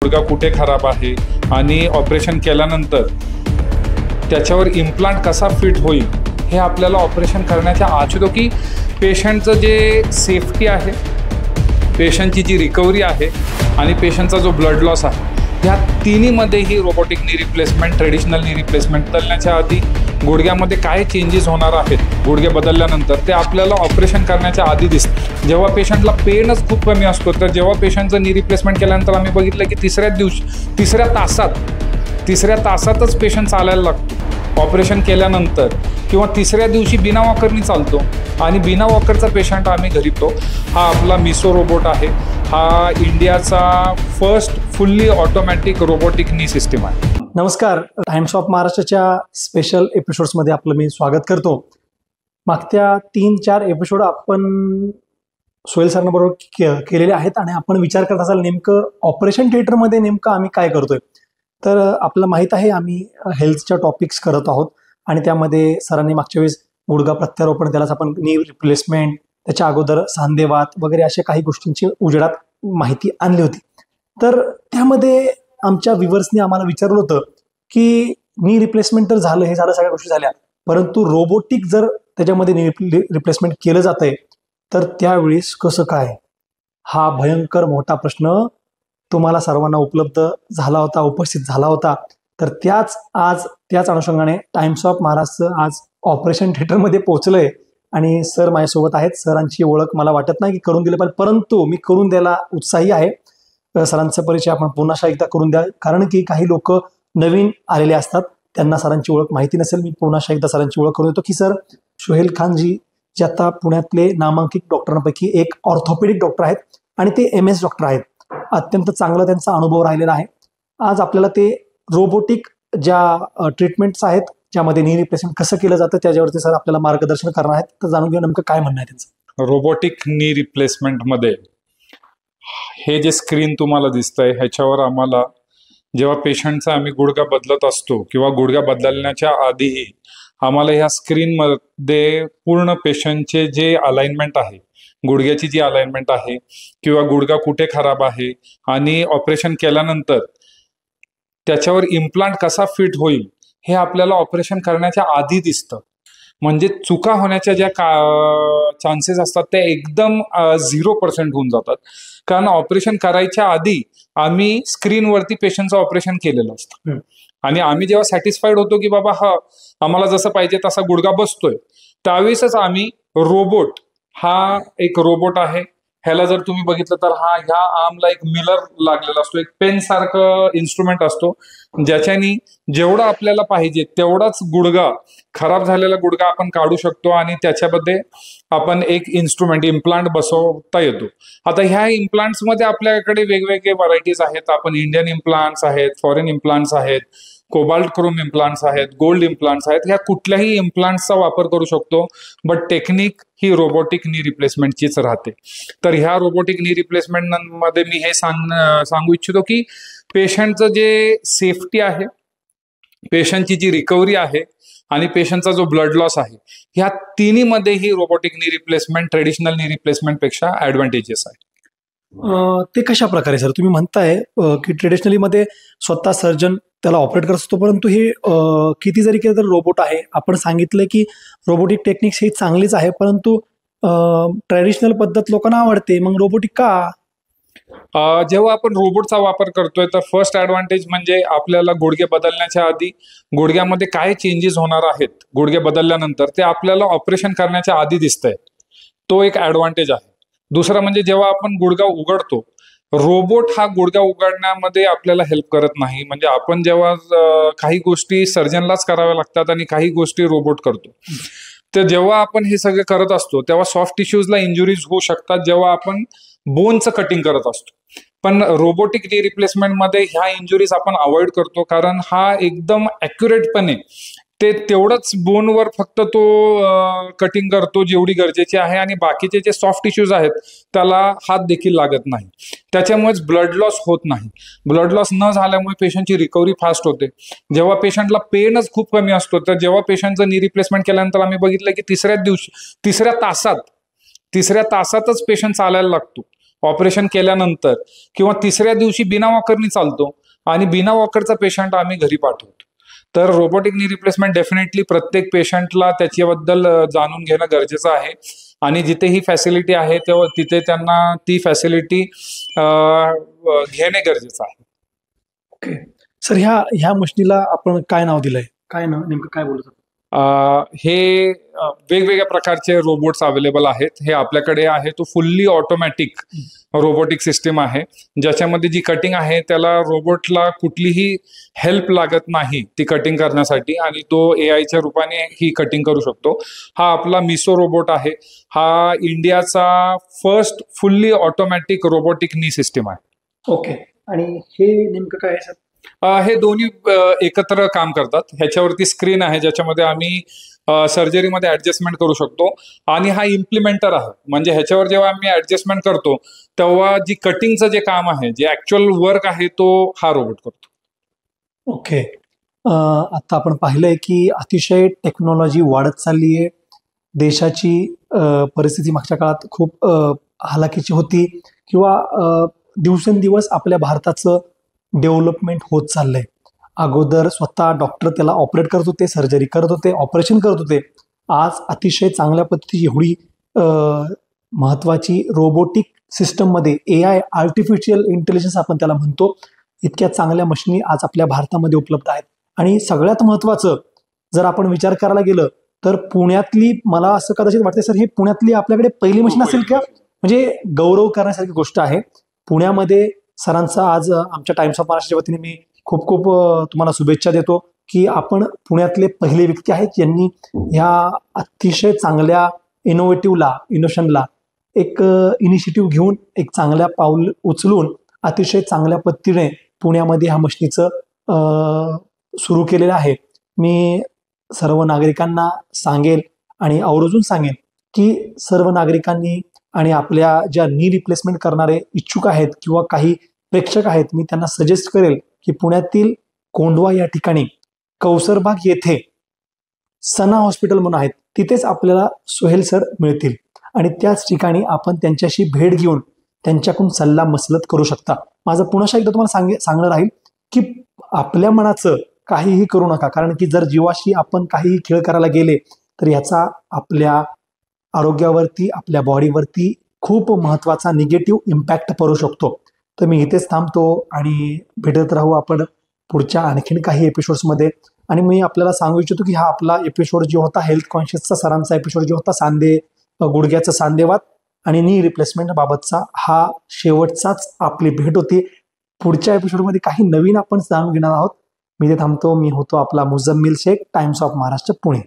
गुडघा कुठे खराब आहे आणि ऑपरेशन केल्यानंतर त्याच्यावर इम्प्लांट कसा फिट होईल हे आपल्याला ऑपरेशन करण्याच्या आधी की पेशंटचं जे सेफ्टी आहे, पेशंटची जी रिकव्हरी आहे आणि पेशंटचा जो ब्लड लॉस आहे, ह्या तिन्हीमध्ये ही robotic knee replacement, traditional knee replacement बदलण्याच्या आधी गुडघ्यामध्ये काय चेंजेस होणार आहेत गुडघे बदलल्यानंतर ते आपल्याला ऑपरेशन करण्याच्या आधी दिसतं. जेव्हा पेशंटला पेनच खूप कमी असतो, तर जेव्हा पेशंटचं नी रिप्लेसमेंट केल्यानंतर आम्ही बघितलं की तिसऱ्या तासातच पेशंट चालायला लागतो ऑपरेशन केल्यानंतर, किंवा तिसऱ्या दिवशी बिना वॉकरनी चालतो आणि बिना वॉकरचा पेशंट आम्ही घरी येतो. हा आपला मिसो रोबोट आहे. हा इंडियाचा फर्स्ट फुल्ली ऑटोमॅटिक रोबोटिक नी सिस्टीम आहे. नमस्कार, टाइम्स ऑफ महाराष्ट्राच्या स्पेशल एपिसोड्समध्ये आपलं मी स्वागत करतो. मागच्या 3-4 एपिसोड आपण सोहेल सरांबरोबर केलेले आहेत आणि आपण विचार करत असाल नेमकं ऑपरेशन थिएटरमध्ये नेमकं आम्ही काय करतोय. तर आपल्याला माहीत आहे आम्ही हेल्थच्या टॉपिक्स करत आहोत आणि त्यामध्ये सरांनी मागच्या वेळेस गुडघा प्रत्यारोपण, त्यालाच आपण नी रिप्लेसमेंट, त्याच्या अगोदर सांधेवात वगैरे अशा काही गोष्टींची उजेडात माहिती आणली होती. तर त्यामध्ये आमच्या व्ह्युअर्सनी आम्हाला विचारलं होतं की नी रिप्लेसमेंट तर झालं, हे झालं, सगळ्या गोष्टी झाल्या, परंतु रोबोटिक जर त्याच्यामध्ये नी रिप्लेसमेंट केलं जातंय तर त्यावेळेस कसं काय. हा भयंकर मोठा प्रश्न तुम्हाला सर्वांना उपस्थित झाला होता. तर त्याच अनुषंगाने टाइम्स ऑफ महाराष्ट्र आज ऑपरेशन थिएटरमध्ये पोहोचलंय आणि सर माझ्यासोबत आहेत. सरांची ओळख मला वाटत नाही की करून दिली पाहिजे, परंतु मी करून द्यायला उत्साही आहे. सरांचा परिचय आपण पुन्हा एकदा करून द्या, कारण की काही लोक नवीन आलेले असतात, त्यांना सरांची ओळख माहिती नसेल. मी पुन्हा एकदा सरांची ओळख करून देतो की सर सोहेल खानजी जे आता पुण्यातले नामांकित डॉक्टरांपैकी एक ऑर्थोपेडिक डॉक्टर आहेत आणि ते MS डॉक्टर आहेत. अत्यंत चांगला त्यांचा अनुभव राहिलेला आहे. आज आपल्याला ते रोबोटिक ज्या ट्रीटमेंट्स आहेत ज्यामध्ये नी रिप्लेसमेंट कसं केलं जातं त्याच्यावरती सर आपल्याला मार्गदर्शन करणार आहेत. तर जाणून घेऊ नेमकं काय म्हणणं आहे त्यांचं. रोबोटिक नी रिप्लेसमेंटमध्ये हे जे स्क्रीन तुम्हाला दिसतंय ह्याच्यावर आम्हाला जेव्हा पेशंटचा आम्ही गुडघा बदलत असतो किंवा गुडघा बदलण्याच्या आधीही आम्हाला ह्या स्क्रीनमध्ये पूर्ण पेशंटचे जे अलाइनमेंट आहे, गुडघ्याची जी अलाइनमेंट आहे किंवा गुडघा कुठे खराब आहे आणि ऑपरेशन केल्यानंतर त्याच्यावर इम्प्लांट कसा फिट होईल हे आपल्याला ऑपरेशन करण्याच्या आधी दिसतं. म्हणजे चुका होण्याच्या ज्या चान्सेस असतात ते एकदम 0% होऊन जातात, कारण ऑपरेशन करायच्या आधी आम्ही स्क्रीनवरती पेशंटचं ऑपरेशन केलेलं असतं आणि आम्ही जेव्हा सॅटिस्फाईड होतो की बाबा हा आम्हाला जसं पाहिजे तसा गुडघा बसतोय, त्यावेळेसच आम्ही रोबोट, हा एक रोबोट आहे, ह्याला जर तुम्ही बघितलं तर ह्या आर्मला एक मिलर लागलेला असतो, एक पेन सारखं इन्स्ट्रुमेंट असतो, ज्याच्यानी जेवढं आपल्याला पाहिजे तेवढाच गुडघा, खराब झालेला गुडघा आपण काढू शकतो आणि त्याच्यामध्ये आपण एक इम्प्लांट बसवता येतो. आता ह्या इम्प्लांट्समध्ये आपल्याकडे वेगवेगळे व्हरायटीज आहेत. आपण इंडियन इम्प्लांट्स आहेत, फॉरेन इम्प्लांट्स आहेत, कोबाल्ट क्रोम इम्प्लांट्स आहेत, गोल्ड इम्प्लांट्स आहेत. ह्या कुठल्याही इम्प्लांट्सचा वापर करू शकतो, बट टेक्निक ही रोबोटिक नी रिप्लेसमेंटचीच राहते. तर ह्या रोबोटिक नी रिप्लेसमेंट मध्ये मी हे सांगू इच्छितो की पेशंटचं जे सेफ्टी आहे, पेशंटची जी रिकव्हरी आहे आणि पेशंटचा जो ब्लड लॉस आहे, ह्या तिन्हीमध्ये ही robotic knee replacement traditional knee replacement पेक्षा ऍडव्हान्टेजेस आहे. ते कशा प्रकारे सर तुम्ही म्हणताय की ट्रेडिशनली मध्ये स्वतः सर्जन त्याला ऑपरेट करत असतो, परंतु हे किती जरी केलं तर रोबोट आहे. आपण सांगितलं की रोबोटिक टेक्निक्स ही चांगलीच आहे, परंतु ट्रेडिशनल पद्धत लोकांना आवडते, मग रोबोटिक का. जेव्हा आपण रोबोटचा वापर करतोय तर फर्स्ट ऍडव्हान्टेज म्हणजे आपल्याला गुडघे बदलण्याच्या आधी गुडघ्यामध्ये काय चेंजेस होणार आहेत गुडघे बदलल्यानंतर ते आपल्याला ऑपरेशन करण्याच्या आधी दिसतंय, तो एक ऍडव्हान्टेज आहे. दुसरा म्हणजे जेव्हा आपण गुडघा उघडतो, रोबोट हा गुडघा उघडण्यामध्ये आपल्याला हेल्प करत नाही. म्हणजे आपण जेव्हा काही गोष्टी सर्जनलाच कराव्या लागतात आणि काही गोष्टी रोबोट करतो, तर जेव्हा आपण हे सगळे करत असतो तेव्हा सॉफ्ट टिश्यूजला इंजुरीज होऊ शकतात जेव्हा आपण बोनचं कटिंग करत असतो. पण रोबोटिक नी रिप्लेसमेंटमध्ये ह्या इंजुरीज आपण अवॉइड करतो, कारण हा एकदम ॲक्युरेटपणे ते तेवढंच बोनवर फक्त तो कटिंग करतो जेवढी गरजेची आहे आणि बाकीचे जे सॉफ्ट टिश्यूज आहेत त्याला हात देखील लागत नाही. त्याच्यामुळेच ब्लड लॉस होत नाही. ब्लड लॉस न झाल्यामुळे पेशंटची रिकव्हरी फास्ट होते. जेव्हा पेशंटला पेनच खूप कमी असतो, तर जेव्हा पेशंटचं नी रिप्लेसमेंट केल्यानंतर आम्ही बघितलं की तिसऱ्या तासातच पेशंट चालायला लागतो ऑपरेशन केल्यानंतर किंवा तिसऱ्या दिवशी बिना वॉकरनी चालतो आणि बिना वॉकरचा पेशंट आम्ही घरी पाठवतो. तर रोबोटिक नी रिप्लेसमेंट डेफिनेटली प्रत्येक पेशंटला त्याच्याबद्दल जाणून घेणं गरजेचं आहे आणि जिथे ही फॅसिलिटी आहे तेव्हा तिथे त्यांना ती फॅसिलिटी घेणे गरजेचं आहे. ओके सर, ह्या मशीनीला आपण काय नाव दिलंय, काय नाव नेमकं काय बोलत? हे वेगवेगळ्या प्रकारचे रोबोट्स अवेलेबल आहेत. हे आपल्याकडे आहे तो फुल्ली ऑटोमॅटिक रोबोटिक सिस्टीम आहे, ज्याच्यामध्ये जी कटिंग आहे त्याला रोबोटला कुठलीही हेल्प लागत नाही ती कटिंग करण्यासाठी आणि तो AI च्या रूपाने ही कटिंग करू शकतो. हा आपला मिसो रोबोट आहे. हा इंडियाचा फर्स्ट फुल्ली ऑटोमॅटिक रोबोटिक नी सिस्टीम आहे. ओके, आणि हे नेमकं काय आहे सर? हे दोन्ही एकत्र काम करतात. ह्याच्यावरती स्क्रीन आहे ज्याच्यामध्ये आम्ही सर्जरीमध्ये ऍडजस्टमेंट करू शकतो आणि हा इम्प्लिमेंटर आहे. म्हणजे ह्याच्यावर जेव्हा आम्ही ऍडजस्टमेंट करतो तेव्हा जी कटिंगचं जे काम आहे, जे ऍक्च्युअल वर्क आहे, तो हा रोबोट करतो. ओके, आता आपण पाहिलंय की अतिशय टेक्नॉलॉजी वाढत चालली आहे. देशाची परिस्थिती मागच्या काळात खूप हालाकीची होती किंवा दिवसेंदिवस आपल्या भारताचं डेव्हलपमेंट होत चाललंय. अगोदर स्वतः डॉक्टर त्याला ऑपरेट करत होते, सर्जरी करत होते, ऑपरेशन करत होते. आज अतिशय चांगल्या पद्धतीची एवढी महत्वाची रोबोटिक सिस्टममध्ये AI आर्टिफिशियल इंटेलिजन्स आपण त्याला म्हणतो, इतक्या चांगल्या मशिनी आज आपल्या भारतामध्ये उपलब्ध आहेत. आणि सगळ्यात महत्वाचं जर आपण विचार करायला गेलं तर पुण्यातली, मला असं कदाचित वाटतं सर, हे पुण्यातली आपल्याकडे पहिली मशीन असेल का? म्हणजे गौरव करण्यासारखी गोष्ट आहे. पुण्यामध्ये सरांचा आज आमच्या टाइम्स ऑफ महाराष्ट्राच्या वतीने मी खूप खूप तुम्हाला शुभेच्छा देतो की आपण पुण्यातले पहिले व्यक्ती आहेत ज्यांनी ह्या अतिशय चांगल्या इनोव्हेशनला एक इनिशिएटिव्ह घेऊन एक चांगल्या पाऊल उचलून अतिशय चांगल्या पद्धतीने पुण्यामध्ये ह्या मशीनीचं सुरू केलेलं आहे. मी सर्व नागरिकांना सांगेल आणि आवर्जून सांगेन की सर्व नागरिकांनी आणि आपल्या ज्या नी रिप्लेसमेंट करणारे इच्छुक आहेत किंवा काही प्रेक्षक आहेत, मी त्यांना सजेस्ट करेल की पुण्यातील कोंढवा या ठिकाणी कौसरबाग येथे सना हॉस्पिटल म्हणून आहेत, तिथेच आपल्याला सोहेल सर मिळतील आणि त्याच ठिकाणी आपण त्यांच्याशी भेट घेऊन त्यांच्याकडून सल्ला मसलत करू शकता. माझं पुन्हा एकदा तुम्हाला सांगणं राहील की आपल्या मनाचं काहीही करू नका, कारण की जर जीवाशी आपण काहीही खेळ करायला गेले तर याचा आपल्या आरोग्यावरती, आपल्या बॉडीवरती खूप महत्वाचा निगेटिव्ह इम्पॅक्ट पडू शकतो. तर मी इथेच थांबतो आणि भेटत राहू आपण पुढच्या आणखीन काही एपिसोड्समध्ये. आणि मी आपल्याला सांगू इच्छितो की हा आपला एपिसोड जो होता हेल्थ कॉन्शियसचा सरांचा एपिसोड जो होता गुडघ्याचं सांधेवात आणि नी रिप्लेसमेंट बाबतचा, हा शेवटचाच आपली भेट होती. पुढच्या एपिसोडमध्ये काही नवीन आपण जाणून घेणार आहोत. मी इथे थांबतो. मी होतो आपला मुझम्मिल शेख, टाइम्स ऑफ महाराष्ट्र, पुणे.